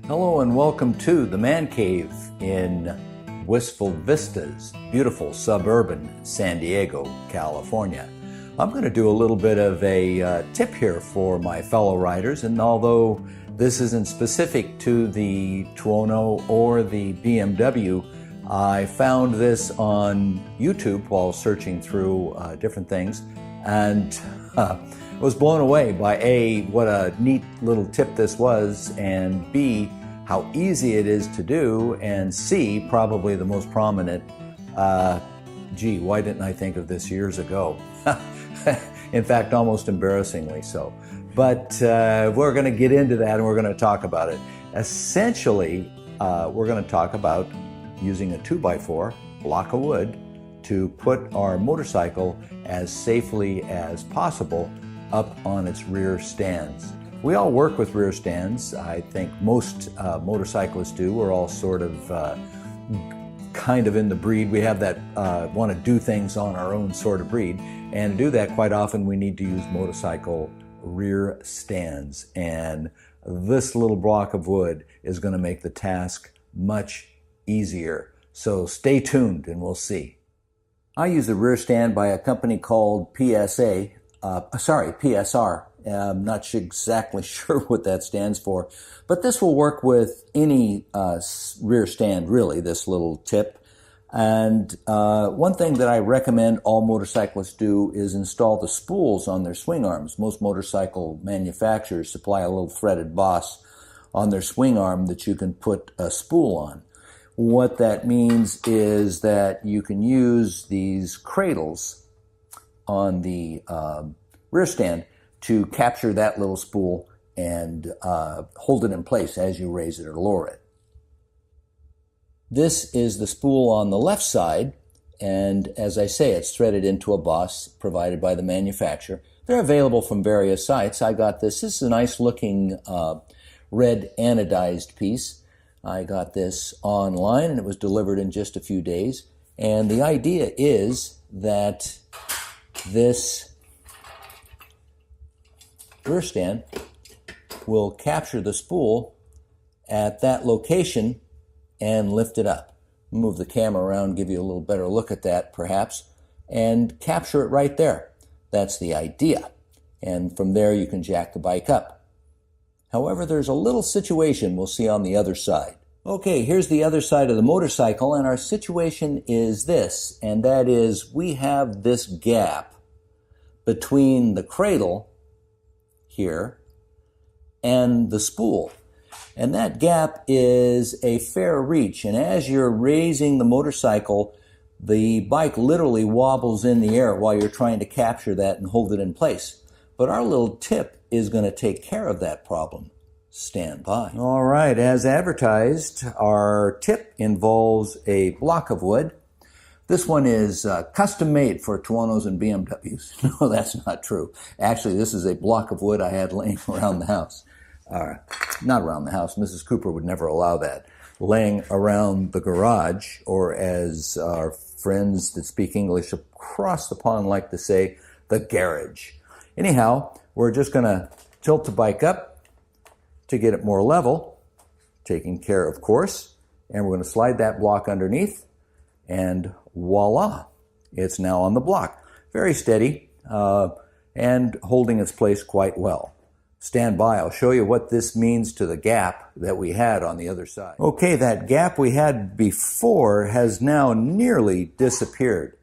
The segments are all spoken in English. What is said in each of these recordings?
Hello and welcome to the Man Cave in Wistful Vistas, beautiful suburban San Diego, California. I'm going to do a little bit of a tip here for my fellow riders, and although this isn't specific to the Tuono or the BMW, I found this on YouTube while searching through different things, and was blown away by A, what a neat little tip this was, and B, how easy it is to do, and C, probably the most prominent, gee, why didn't I think of this years ago? In fact, almost embarrassingly so. But we're going to get into that and we're going to talk about it. Essentially, we're going to talk about using a 2x4 block of wood to put our motorcycle as safely as possible up on its rear stands. We all work with rear stands. I think most motorcyclists do. We're all sort of kind of in the breed. We have that want to do things on our own sort of breed. And to do that, quite often we need to use motorcycle rear stands. And this little block of wood is going to make the task much easier. So stay tuned and we'll see. I use a rear stand by a company called PSR. I'm not exactly sure what that stands for, but this will work with any rear stand, really, this little tip. And one thing that I recommend all motorcyclists do is install the spools on their swing arms. Most motorcycle manufacturers supply a little threaded boss on their swing arm that you can put a spool on. What that means is that you can use these cradles on the rear stand to capture that little spool and hold it in place as you raise it or lower it. This is the spool on the left side, and as I say, it's threaded into a boss provided by the manufacturer. They're available from various sites. I got this. This is a nice looking red anodized piece. I got this online and it was delivered in just a few days. And the idea is that this rear stand will capture the spool at that location and lift it up. Move the camera around, give you a little better look at that perhaps, and capture it right there. That's the idea. And from there you can jack the bike up. However, there's a little situation we'll see on the other side. Okay, here's the other side of the motorcycle, and our situation is this, and that is we have this gap between the cradle here and the spool. And that gap is a fair reach. And as you're raising the motorcycle, the bike literally wobbles in the air while you're trying to capture that and hold it in place. But our little tip is going to take care of that problem. Stand by. All right, as advertised, our tip involves a block of wood. This one is custom made for Tuonos and BMWs. No, that's not true. Actually, this is a block of wood I had laying around the house. Not around the house. Mrs. Cooper would never allow that. Laying around the garage, or as our friends that speak English across the pond like to say, the garage. Anyhow, we're just going to tilt the bike up to get it more level, taking care, of course, and we're going to slide that block underneath, and voila, it's now on the block. Very steady and holding its place quite well. Stand by, I'll show you what this means to the gap that we had on the other side. Okay, that gap we had before has now nearly disappeared.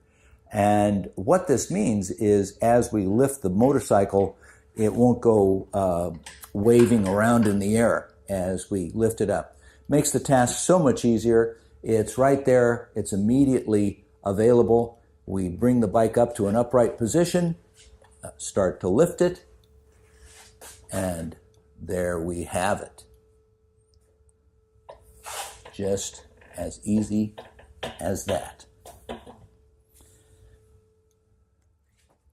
And what this means is as we lift the motorcycle, it won't go waving around in the air as we lift it up. Makes the task so much easier. It's right there, it's immediately available. We bring the bike up to an upright position, start to lift it, and there we have it. Just as easy as that.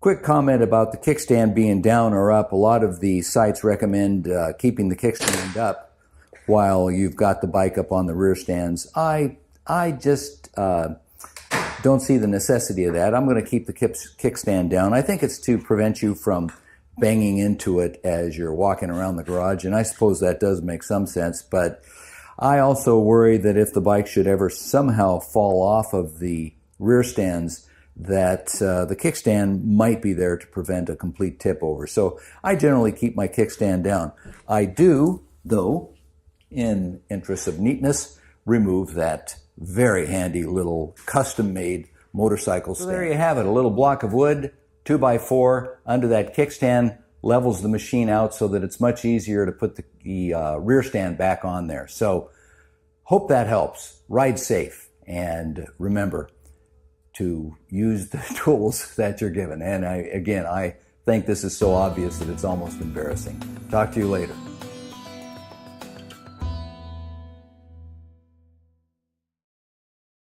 Quick comment about the kickstand being down or up. A lot of the sites recommend keeping the kickstand up while you've got the bike up on the rear stands. I just don't see the necessity of that. I'm going to keep the kickstand down. I think it's to prevent you from banging into it as you're walking around the garage. And I suppose that does make some sense, but I also worry that if the bike should ever somehow fall off of the rear stands, that the kickstand might be there to prevent a complete tip over. So I generally keep my kickstand down. I do, though, in interest of neatness, remove that very handy little custom-made motorcycle stand. So there you have it, a little block of wood, 2x4 under that kickstand, levels the machine out so that it's much easier to put the rear stand back on there. So hope that helps. Ride safe, and remember to use the tools that you're given. And I think this is so obvious that it's almost embarrassing. Talk to you later.